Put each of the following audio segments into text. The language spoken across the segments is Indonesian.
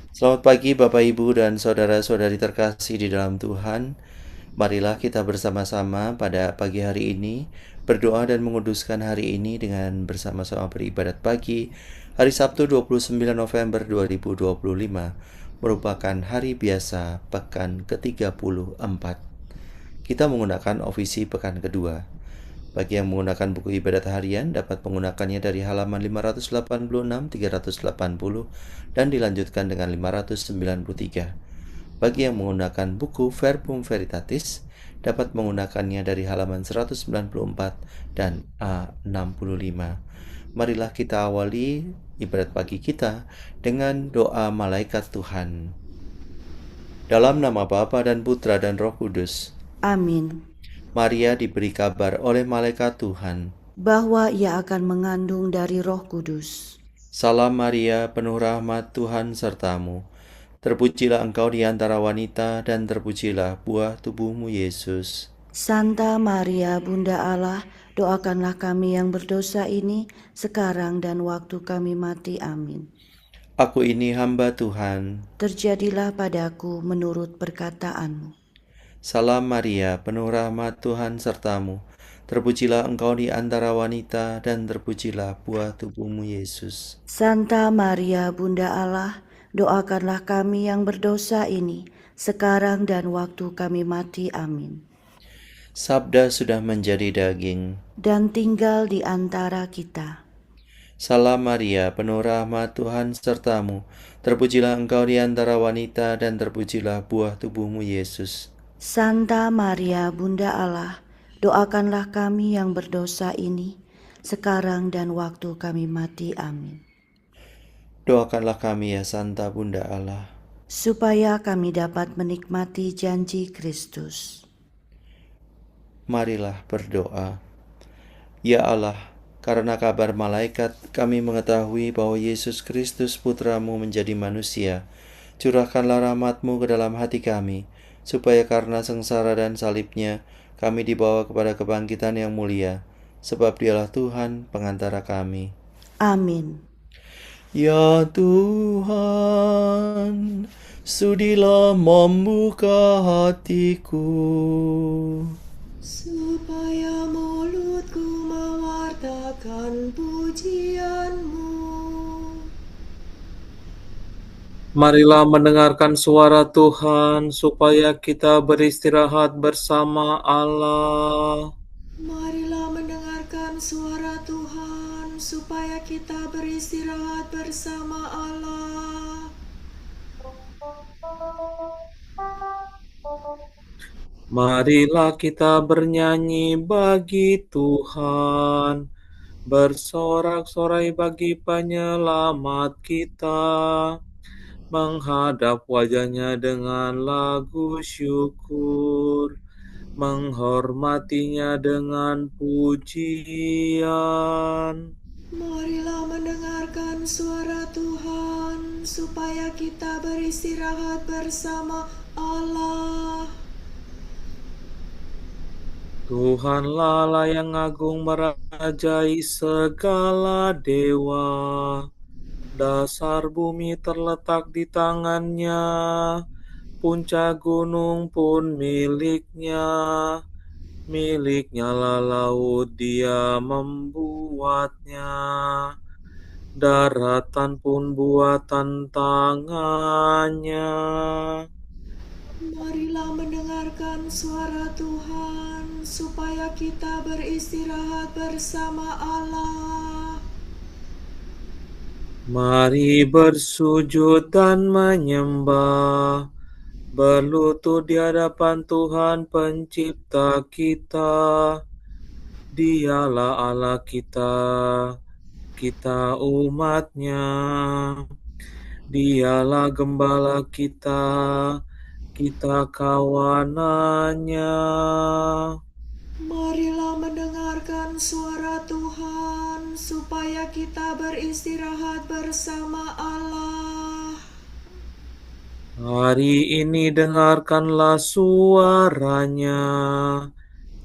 Selamat pagi Bapak Ibu dan saudara-saudari terkasih di dalam Tuhan. Marilah kita bersama-sama pada pagi hari ini berdoa dan menguduskan hari ini dengan bersama-sama beribadat pagi. Hari Sabtu 29 November 2025 merupakan hari biasa pekan ke-34. Kita menggunakan ofisi pekan kedua. Bagi yang menggunakan buku ibadat harian dapat menggunakannya dari halaman 586, 380, dan dilanjutkan dengan 593. Bagi yang menggunakan buku Verbum Veritatis dapat menggunakannya dari halaman 194 dan A65. Marilah kita awali ibadat pagi kita dengan doa malaikat Tuhan. Dalam nama Bapa dan Putra dan Roh Kudus. Amin. Maria diberi kabar oleh malaikat Tuhan Bahwa ia akan mengandung dari Roh Kudus. Salam Maria, penuh rahmat, Tuhan sertamu. Terpujilah engkau di antara wanita dan terpujilah buah tubuhmu Yesus. Santa Maria, Bunda Allah, doakanlah kami yang berdosa ini sekarang dan waktu kami mati. Amin. Aku ini hamba Tuhan. Terjadilah padaku menurut perkataanmu. Salam Maria, penuh rahmat, Tuhan sertamu. Terpujilah engkau di antara wanita dan terpujilah buah tubuhmu Yesus. Santa Maria, Bunda Allah, doakanlah kami yang berdosa ini sekarang dan waktu kami mati. Amin. Sabda sudah menjadi daging dan tinggal di antara kita. Salam Maria, penuh rahmat, Tuhan sertamu. Terpujilah engkau di antara wanita dan terpujilah buah tubuhmu Yesus. Santa Maria, Bunda Allah, doakanlah kami yang berdosa ini sekarang dan waktu kami mati. Amin. Doakanlah kami ya Santa Bunda Allah, supaya kami dapat menikmati janji Kristus. Marilah berdoa. Ya Allah, karena kabar malaikat kami mengetahui bahwa Yesus Kristus Putramu menjadi manusia. Curahkanlah rahmat-Mu ke dalam hati kami, supaya karena sengsara dan salibnya kami dibawa kepada kebangkitan yang mulia, sebab Dialah Tuhan pengantara kami. Amin. Ya Tuhan, sudilah membuka hatiku, supaya mulutku mewartakan pujian-Mu. Marilah mendengarkan suara Tuhan, supaya kita beristirahat bersama Allah. Marilah mendengarkan suara Tuhan, supaya kita beristirahat bersama Allah. Marilah kita bernyanyi bagi Tuhan, bersorak-sorai bagi penyelamat kita, menghadap wajah-Nya dengan lagu syukur, menghormatinya dengan pujian. Marilah mendengarkan suara Tuhan, supaya kita beristirahat bersama Allah. Tuhanlah Allah yang agung merajai segala dewa. Dasar bumi terletak di tangan-Nya, puncak gunung pun milik-Nya. Milik-Nya lah laut, Dia membuatnya. Daratan pun buatan tangan-Nya. Marilah mendengarkan suara Tuhan, supaya kita beristirahat bersama Allah. Mari bersujud dan menyembah, berlutut di hadapan Tuhan Pencipta kita. Dialah Allah kita, kita umat-Nya. Dialah gembala kita, kita kawanan-Nya. Marilah mendengarkan suara Tuhan, supaya kita beristirahat bersama Allah. Hari ini dengarkanlah suara-Nya.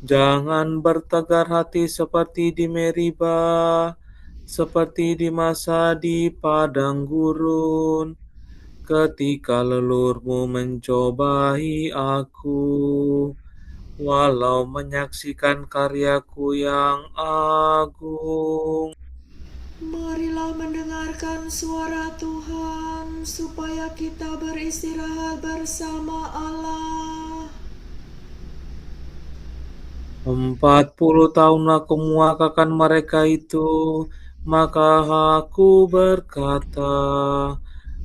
Jangan bertegar hati seperti di Meribah, seperti di masa di padang gurun, ketika lelurmu mencobai aku, walau menyaksikan karyaku yang agung. Marilah mendengarkan suara Tuhan, supaya kita beristirahat bersama Allah. 40 tahun aku muakakan mereka itu, maka aku berkata,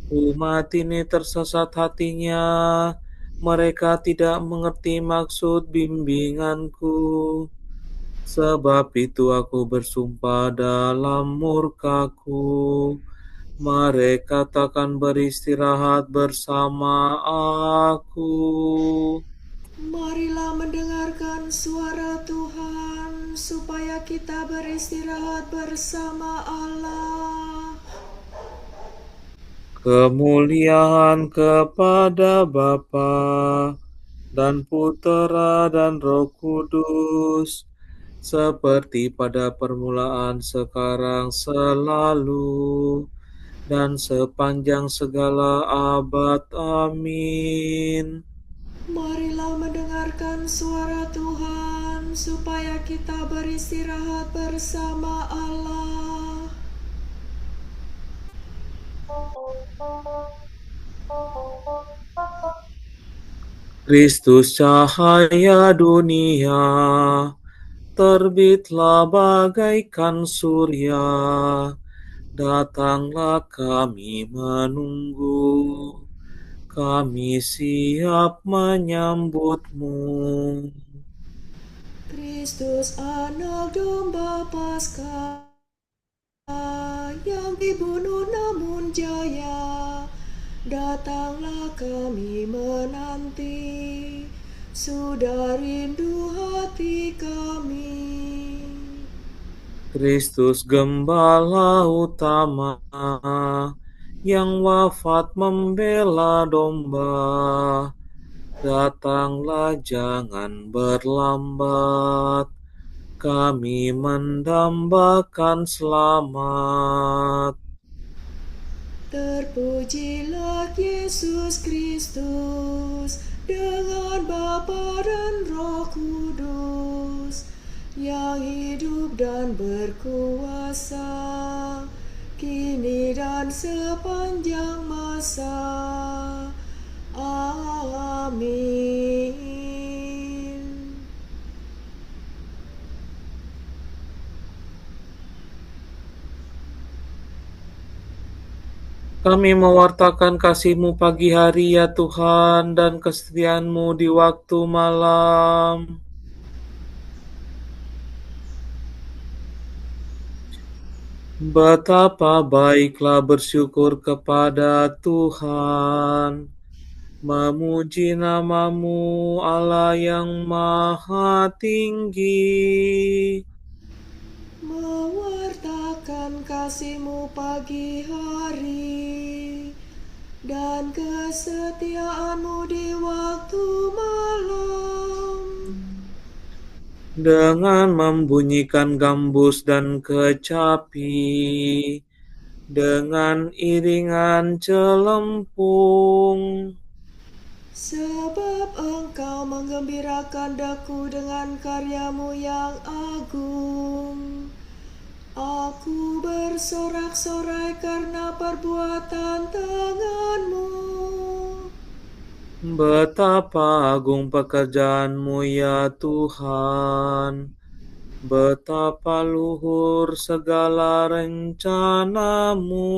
umat ini tersesat hatinya, mereka tidak mengerti maksud bimbinganku. Sebab itu aku bersumpah dalam murkaku, mereka takkan beristirahat bersama aku. Marilah mendengarkan suara Tuhan, supaya kita beristirahat bersama Allah. Kemuliaan kepada Bapa dan Putera dan Roh Kudus, seperti pada permulaan, sekarang, selalu, dan sepanjang segala abad. Amin. Marilah mendengarkan suara Tuhan, supaya kita beristirahat bersama Allah. Kristus cahaya dunia, terbitlah bagaikan surya, datanglah kami menunggu, kami siap menyambutmu. Kristus anak domba Paskah yang dibunuh namun jaya, datanglah kami menanti, sudah rindu hati kami. Kristus gembala utama, yang wafat membela domba, datanglah jangan berlambat, kami mendambakan selamat. Terpujilah Yesus Kristus dengan Bapa dan Roh Kudus, yang hidup dan berkuasa kini dan sepanjang masa. Amin. Kami mewartakan kasih-Mu pagi hari ya Tuhan, dan kesetiaan-Mu di waktu malam. Betapa baiklah bersyukur kepada Tuhan, memuji nama-Mu Allah yang maha tinggi. Mewartakan kasih-Mu pagi hari, dan kesetiaan-Mu di waktu malam. Dengan membunyikan gambus dan kecapi, dengan iringan celempung. Sebab Engkau menggembirakan daku dengan karya-Mu yang agung. Aku bersorak-sorai karena perbuatan tangan-Mu. Betapa agung pekerjaan-Mu ya Tuhan, betapa luhur segala rencana-Mu.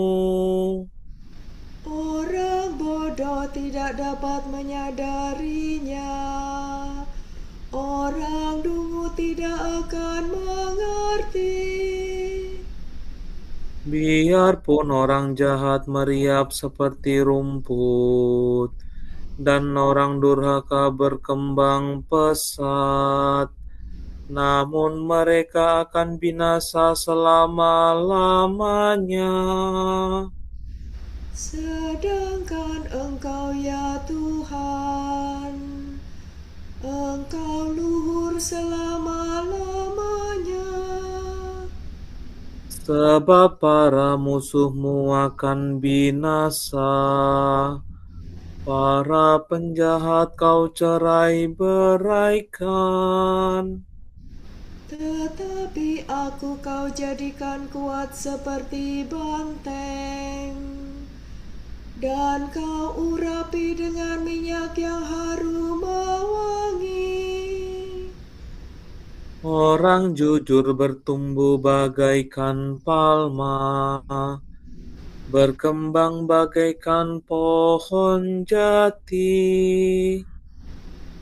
Orang bodoh tidak dapat menyadarinya. Orang dungu tidak akan mengerti. Biarpun orang jahat meriap seperti rumput, dan orang durhaka berkembang pesat, namun mereka akan binasa selama-lamanya. Sedangkan Engkau ya Tuhan, Engkau luhur selama-lamanya. Sebab para musuhmu akan binasa, para penjahat kau cerai-beraikan. Tetapi aku kau jadikan kuat seperti banteng, dan kau urapi dengan minyak yang harum mewangi. Orang jujur bertumbuh bagaikan palma, berkembang bagaikan pohon jati.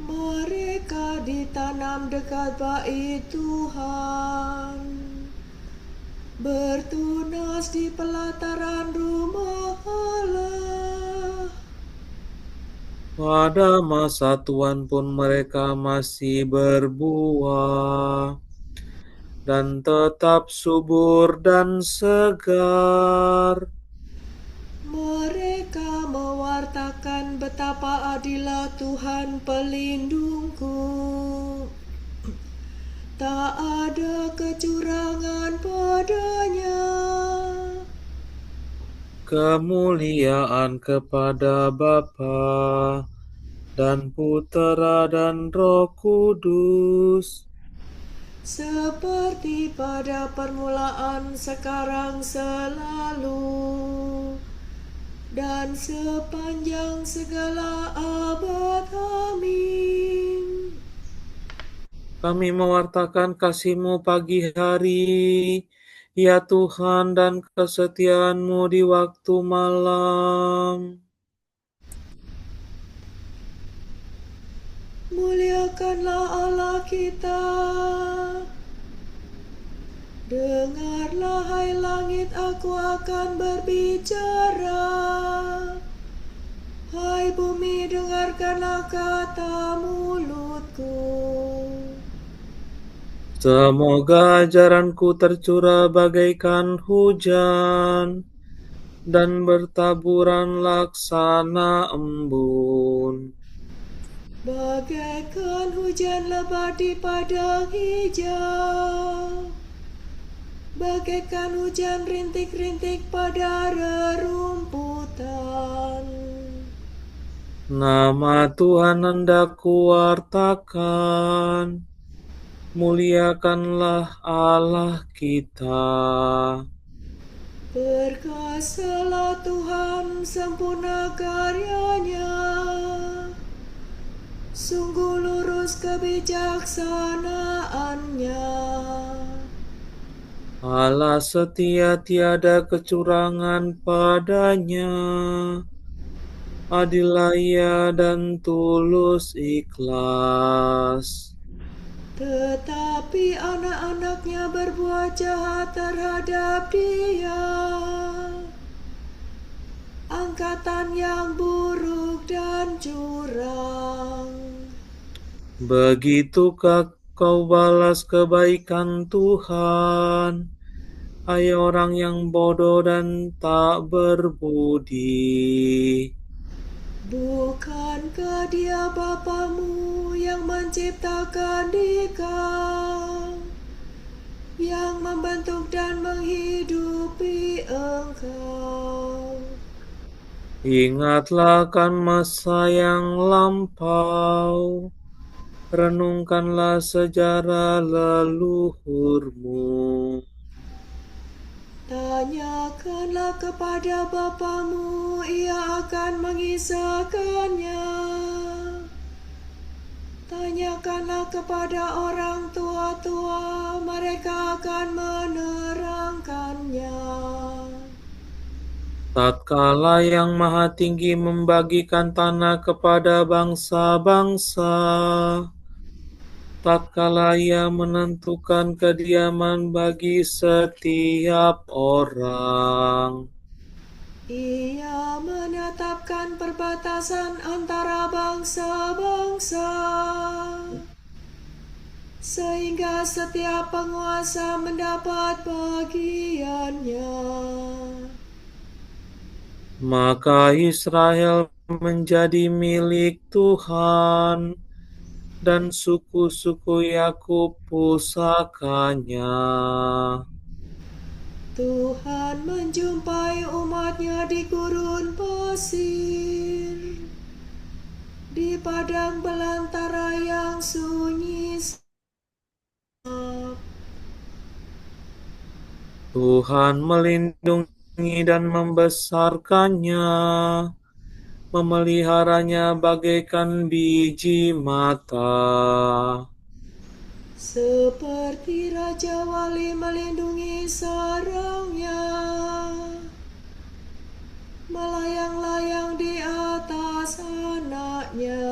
Mereka ditanam dekat bait Tuhan, bertunas di pelataran rumah Allah. Pada masa Tuhan pun mereka masih berbuah dan tetap subur dan segar. Mereka mewartakan betapa adilah Tuhan pelindungku. Tak ada kecurangan padanya. Kemuliaan kepada Bapa dan Putera dan Roh Kudus, Seperti pada permulaan, sekarang, selalu, dan sepanjang segala abad. Amin. kami mewartakan kasih-Mu pagi hari, ya Tuhan, dan kesetiaan-Mu di waktu malam. Muliakanlah Allah kita. Dengarlah hai langit, aku akan berbicara. Hai bumi, dengarkanlah kata mulutku. Semoga ajaranku tercurah bagaikan hujan dan bertaburan laksana embun. Bagaikan hujan lebat di padang hijau, bagaikan hujan rintik-rintik pada rerumputan. Nama Tuhan hendak kuwartakan, muliakanlah Allah kita. Perkasalah Tuhan, sempurna karyanya. Sungguh lurus kebijaksanaannya. Allah setia, tiada kecurangan padanya. Adil Ia dan tulus ikhlas. Tetapi anak-anaknya berbuat jahat terhadap Dia. Angkatan yang buruk dan curang. Begitukah kau balas kebaikan Tuhan, hai orang yang bodoh dan tak berbudi? Bukankah Dia Bapamu yang menciptakan Dikau, yang membentuk dan menghidupi engkau? Ingatlah akan masa yang lampau, renungkanlah sejarah leluhurmu. Tanyakanlah kepada Bapamu, Ia akan mengisahkannya. Tanyakanlah kepada orang tua-tua, mereka akan menerangkannya. Tatkala Yang Maha Tinggi membagikan tanah kepada bangsa-bangsa, tatkala Ia menentukan kediaman bagi setiap orang, Ia menetapkan perbatasan antara bangsa-bangsa, sehingga setiap penguasa mendapat bagiannya. maka Israel menjadi milik Tuhan, dan suku-suku Yakub pusakanya. Tuhan menjumpai umatnya di gurun pasir, di padang belantara yang sunyi. Tuhan melindungi dan membesarkannya, memeliharanya bagaikan biji mata. Seperti Raja Wali melindungi sarangnya, melayang-layang di atas anaknya.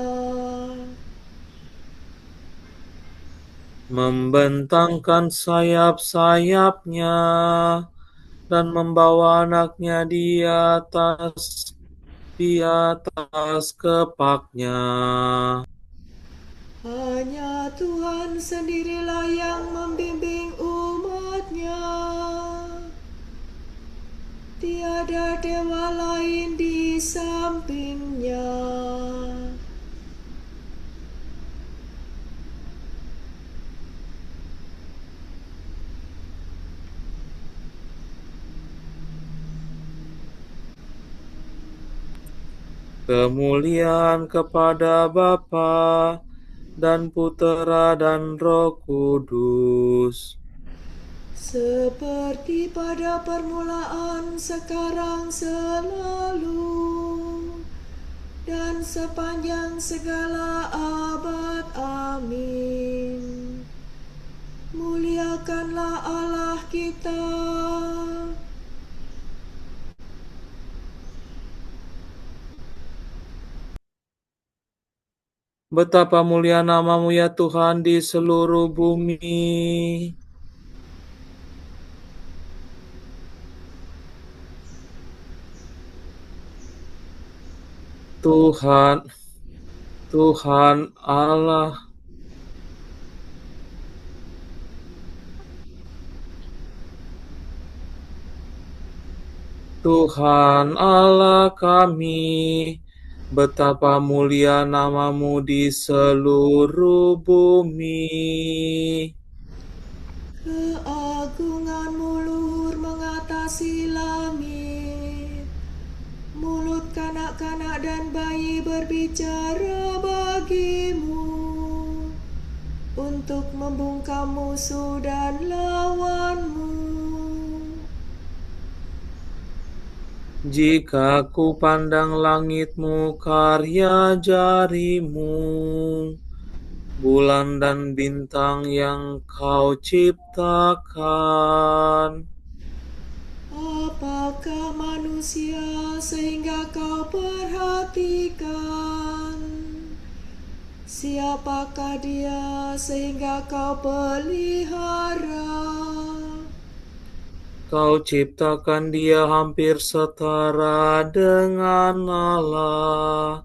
Membentangkan sayap-sayapnya dan membawa anaknya di atas kepaknya. Hanya Tuhan sendirilah yang membimbing umatnya. Tiada dewa lain di sampingnya. Kemuliaan kepada Bapa dan Putera dan Roh Kudus. Seperti pada permulaan, sekarang, selalu, dan sepanjang segala abad. Amin. Muliakanlah Allah kita. Betapa mulia nama-Mu ya Tuhan di seluruh bumi. Tuhan, Tuhan Allah, Tuhan Allah kami, betapa mulia nama-Mu di seluruh bumi. Keagungan-Mu luhur mengatasi langit. Mulut kanak-kanak dan bayi berbicara bagi-Mu, untuk membungkam musuh dan lawan-Mu. Jika ku pandang langit-Mu, karya jari-Mu, bulan dan bintang yang Kau ciptakan. Apakah manusia sehingga Kau perhatikan? Siapakah dia sehingga Kau pelihara? Kau ciptakan dia hampir setara dengan Allah.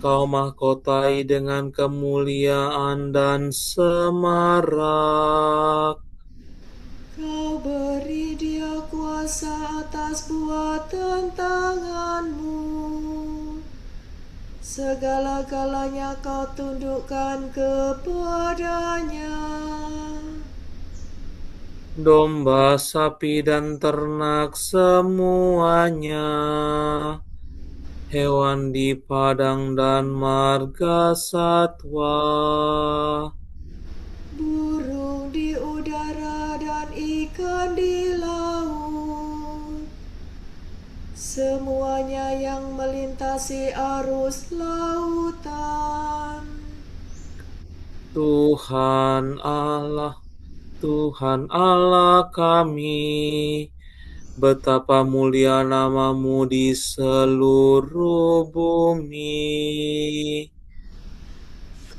Kau mahkotai dengan kemuliaan dan semarak. Kau beri dia kuasa atas buatan tangan-Mu. Segala-galanya Kau tundukkan kepadanya. Domba, sapi, dan ternak semuanya, hewan di padang dan marga satwa, Burung di udara dan ikan di laut, semuanya yang melintasi arus lautan. Tuhan Allah kami, betapa mulia nama-Mu di seluruh bumi.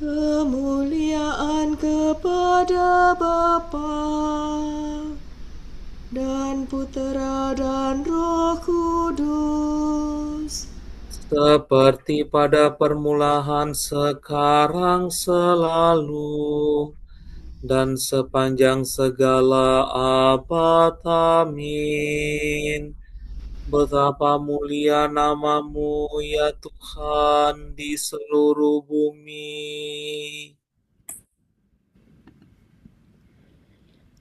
Kemuliaan kepada Bapa dan Putera dan Roh Kudus, Seperti pada permulaan, sekarang, selalu, dan sepanjang segala abad. Amin. Betapa mulia nama-Mu ya Tuhan di seluruh bumi.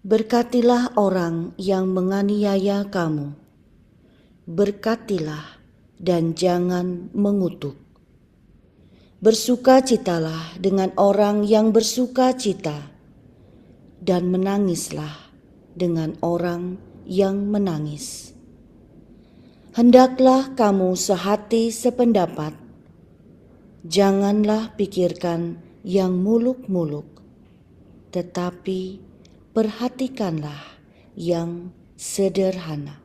Berkatilah orang yang menganiaya kamu. Berkatilah dan jangan mengutuk. Bersukacitalah dengan orang yang bersukacita, dan menangislah dengan orang yang menangis. Hendaklah kamu sehati sependapat. Janganlah pikirkan yang muluk-muluk, tetapi perhatikanlah yang sederhana.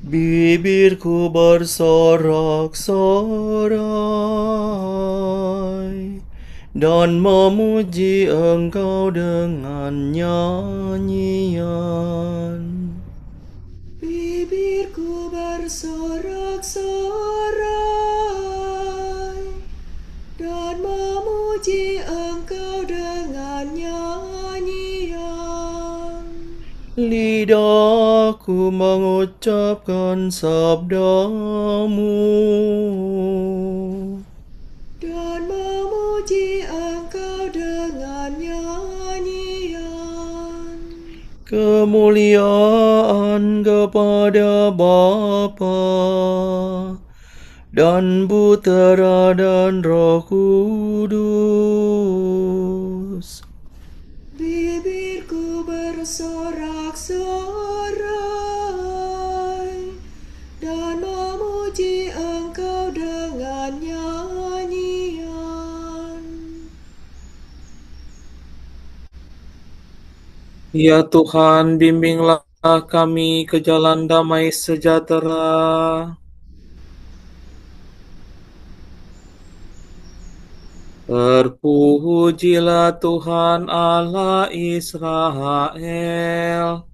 Bibirku bersorak-sorai dan memuji Engkau dengan nyanyian. Bibirku bersorak-sorai dan memuji Engkau dengan nyanyian. Lidahku mengucapkan sabdamu Dan memuji Engkau dengan nyanyian. kemuliaan kepada Bapa dan Putera dan Roh Kudus. Bibirku bersorak-sorai dan memuji Engkau dengan nyanyian. Ya Tuhan, bimbinglah kami ke jalan damai sejahtera. Terpujilah Tuhan Allah Israel,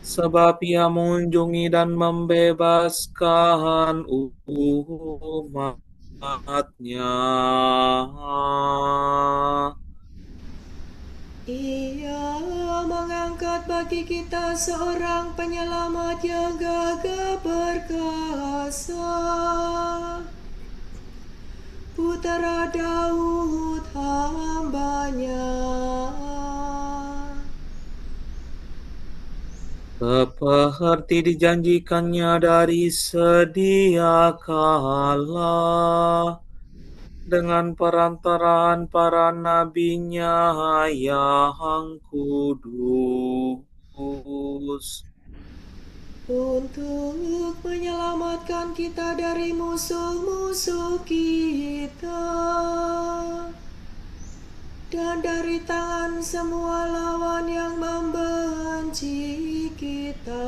sebab Ia mengunjungi dan membebaskan umat-Nya. Ia mengangkat bagi kita seorang penyelamat yang gagah perkasa, Putera Daud hamba-Nya. Seperti dijanjikannya dari sedia kala, dengan perantaraan para nabi-Nya yang kudus. Untuk menyelamatkan kita dari musuh-musuh kita dan dari tangan semua lawan yang membenci kita.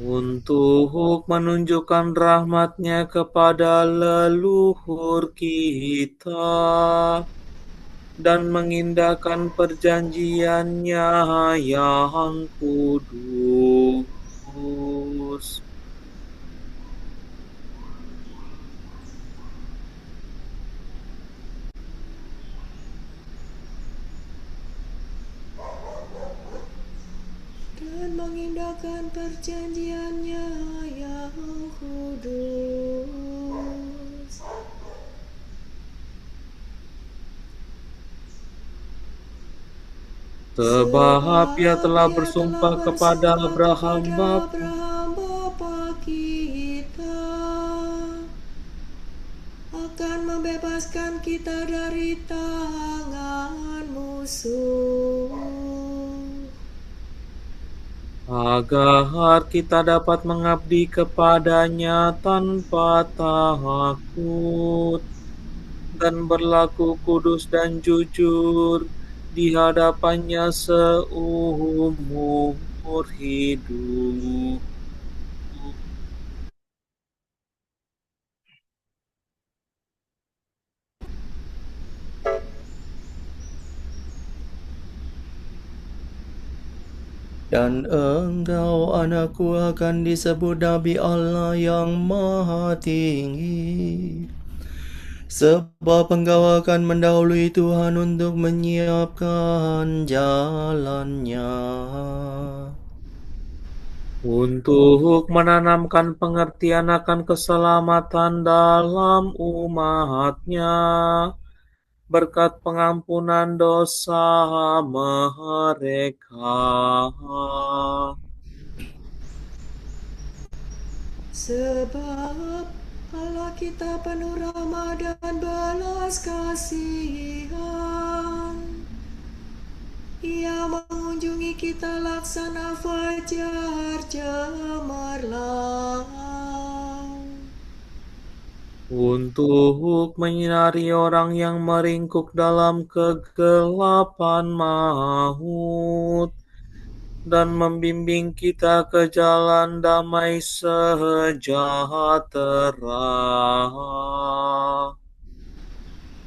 Untuk menunjukkan rahmat-Nya kepada leluhur kita dan mengindahkan perjanjian-Nya yang kudus. Dan mengindahkan perjanjian-Nya yang kudus. Sebab Ia telah bersumpah kepada Abraham Bapa Bapa kita akan membebaskan kita dari tangan musuh, agar kita dapat mengabdi kepada-Nya tanpa takut dan berlaku kudus dan jujur di hadapan-Nya seumur hidup. Dan engkau anakku akan disebut Nabi Allah yang Maha Tinggi, Sebab engkau akan mendahului Tuhan untuk menyiapkan jalannya. Untuk menanamkan pengertian akan keselamatan dalam umat-Nya, berkat pengampunan dosa mereka. Sebab Allah kita penuh rahmat dan belas kasihan. Ia mengunjungi kita laksana fajar cemerlang. Untuk menyinari orang yang meringkuk dalam kegelapan maut, dan membimbing kita ke jalan damai sejahtera.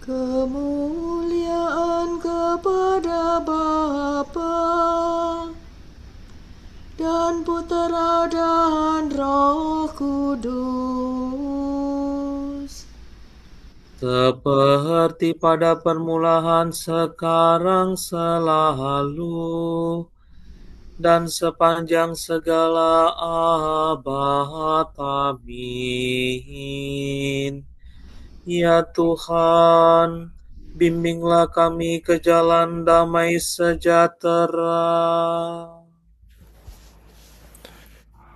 Kemuliaan kepada Bapa dan Putera dan Roh Kudus, Seperti pada permulaan, sekarang, selalu, dan sepanjang segala abad. Amin. Ya Tuhan, bimbinglah kami ke jalan damai sejahtera.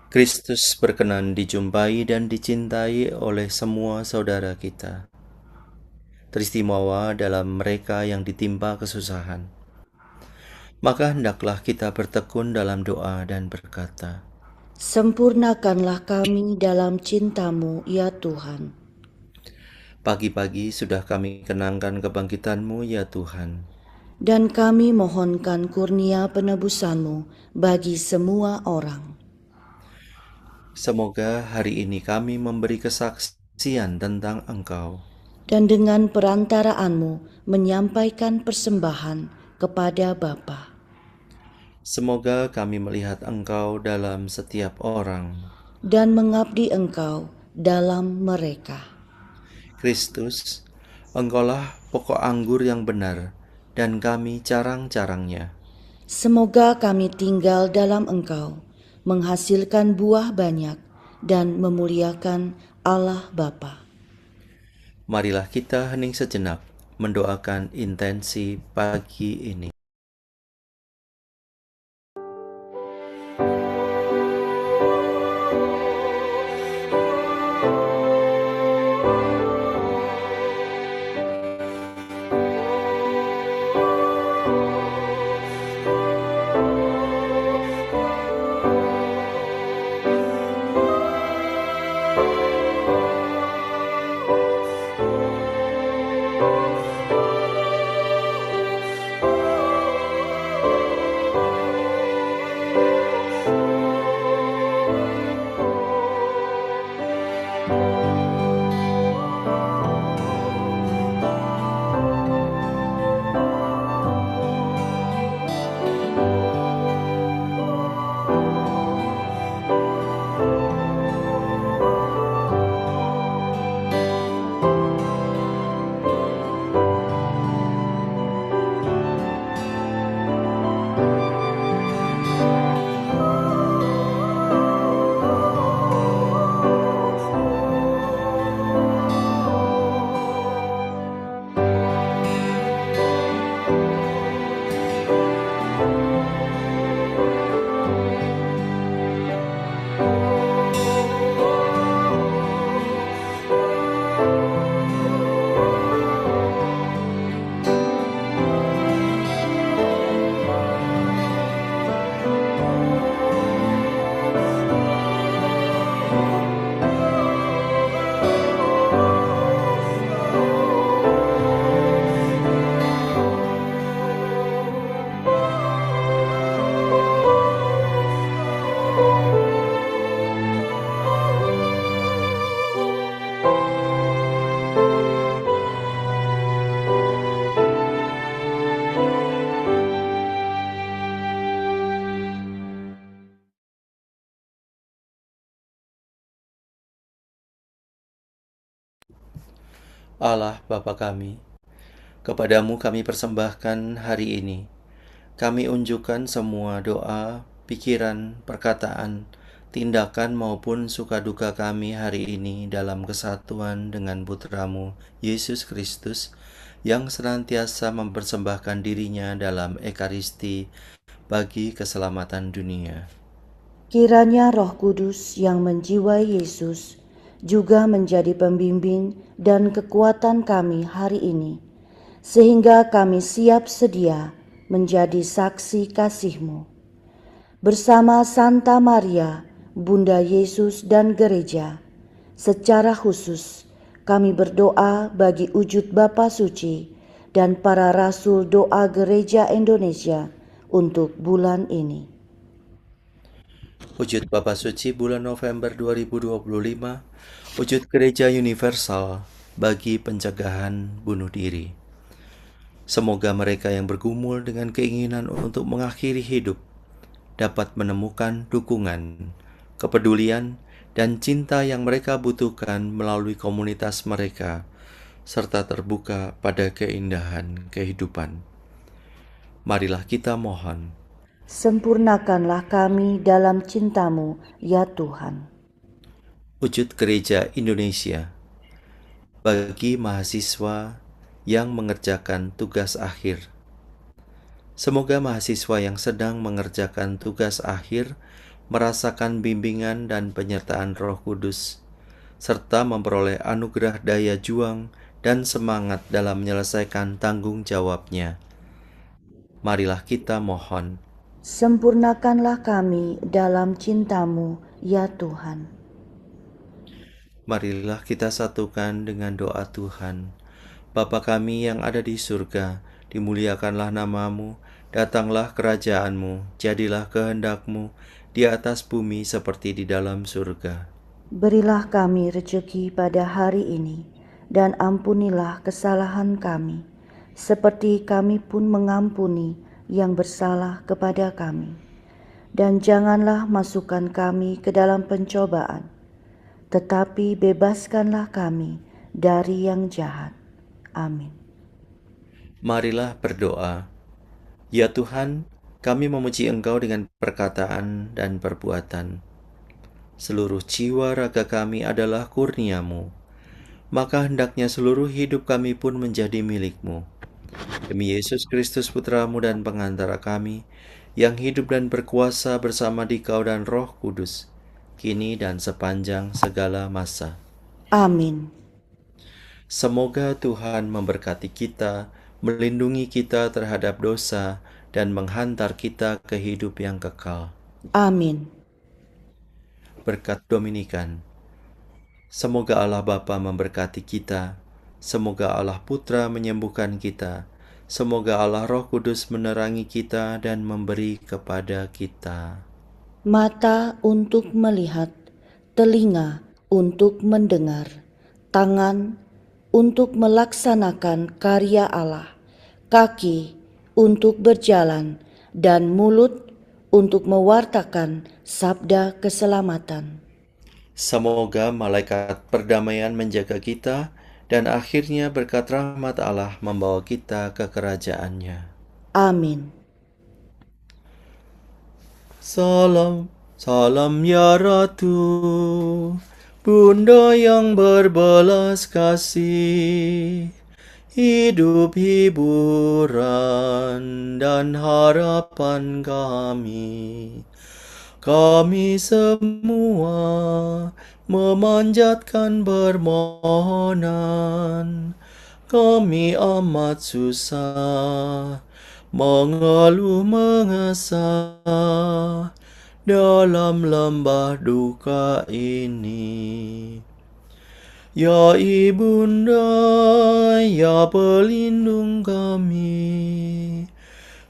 Kristus berkenan dijumpai dan dicintai oleh semua saudara kita. Teristimewa dalam mereka yang ditimpa kesusahan. Maka hendaklah kita bertekun dalam doa dan berkata, Sempurnakanlah kami dalam cinta-Mu, ya Tuhan. pagi-pagi sudah kami kenangkan kebangkitan-Mu, ya Tuhan. Dan kami mohonkan kurnia penebusan-Mu bagi semua orang. Semoga hari ini kami memberi kesaksian tentang Engkau. Dan dengan perantaraanmu menyampaikan persembahan kepada Bapa. Semoga kami melihat Engkau dalam setiap orang. Dan mengabdi Engkau dalam mereka. Kristus, Engkaulah pokok anggur yang benar, dan kami carang-carangnya. Semoga kami tinggal dalam Engkau, menghasilkan buah banyak, dan memuliakan Allah Bapa. Marilah kita hening sejenak mendoakan intensi pagi ini. Allah Bapa kami, kepadamu kami persembahkan hari ini. Kami unjukkan semua doa, pikiran, perkataan, tindakan maupun suka duka kami hari ini dalam kesatuan dengan Putramu, Yesus Kristus, yang senantiasa mempersembahkan dirinya dalam Ekaristi bagi keselamatan dunia. Kiranya Roh Kudus yang menjiwai Yesus juga menjadi pembimbing dan kekuatan kami hari ini, sehingga kami siap sedia menjadi saksi kasih-Mu. Bersama Santa Maria, Bunda Yesus dan Gereja, secara khusus kami berdoa bagi wujud Bapa Suci dan para Rasul Doa Gereja Indonesia untuk bulan ini. Wujud Bapa Suci bulan November 2025, wujud Gereja Universal bagi pencegahan bunuh diri. Semoga mereka yang bergumul dengan keinginan untuk mengakhiri hidup dapat menemukan dukungan, kepedulian, dan cinta yang mereka butuhkan melalui komunitas mereka, serta terbuka pada keindahan kehidupan. Marilah kita mohon. Sempurnakanlah kami dalam cinta-Mu, ya Tuhan. Wujud Gereja Indonesia bagi mahasiswa yang mengerjakan tugas akhir. Semoga mahasiswa yang sedang mengerjakan tugas akhir merasakan bimbingan dan penyertaan Roh Kudus, serta memperoleh anugerah daya juang dan semangat dalam menyelesaikan tanggung jawabnya. Marilah kita mohon. Sempurnakanlah kami dalam cinta-Mu, ya Tuhan. Marilah kita satukan dengan doa Tuhan. Bapa kami yang ada di surga, dimuliakanlah nama-Mu, datanglah kerajaan-Mu, jadilah kehendak-Mu di atas bumi seperti di dalam surga. Berilah kami rezeki pada hari ini, dan ampunilah kesalahan kami, seperti kami pun mengampuni yang bersalah kepada kami. Dan janganlah masukkan kami ke dalam pencobaan, tetapi bebaskanlah kami dari yang jahat. Amin. Marilah berdoa. Ya Tuhan, kami memuji Engkau dengan perkataan dan perbuatan. Seluruh jiwa raga kami adalah kurnia-Mu, maka hendaknya seluruh hidup kami pun menjadi milik-Mu. Demi Yesus Kristus Putra-Mu dan pengantara kami, yang hidup dan berkuasa bersama Dikau dan Roh Kudus, kini dan sepanjang segala masa. Amin. Semoga Tuhan memberkati kita, melindungi kita terhadap dosa, dan menghantar kita ke hidup yang kekal. Amin. Berkat Dominikan. Semoga Allah Bapa memberkati kita, semoga Allah Putra menyembuhkan kita, semoga Allah Roh Kudus menerangi kita dan memberi kepada kita Mata untuk melihat, telinga untuk mendengar, tangan untuk melaksanakan karya Allah, kaki untuk berjalan, dan mulut untuk mewartakan sabda keselamatan. Semoga malaikat perdamaian menjaga kita, dan akhirnya berkat rahmat Allah membawa kita ke kerajaannya. Amin. Salam, salam ya Ratu, Bunda yang berbelas kasih, hidup, hiburan, dan harapan kami. Kami semua memanjatkan permohonan, kami amat susah, mengeluh mengesah dalam lembah duka ini. Ya Ibunda, ya pelindung kami,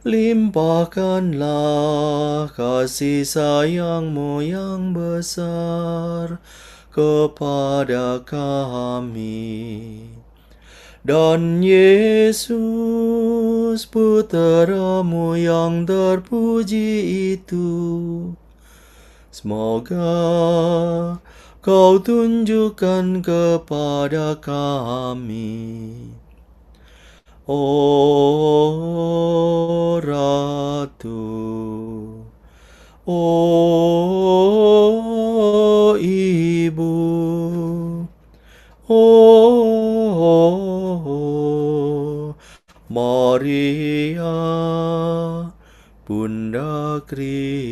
limpahkanlah kasih sayang-Mu yang besar kepada kami. Dan Yesus, Putra-Mu yang terpuji itu, semoga Kau tunjukkan kepada kami. Oh Ratu, oh Ibu, oh Maria, Bunda Kristus.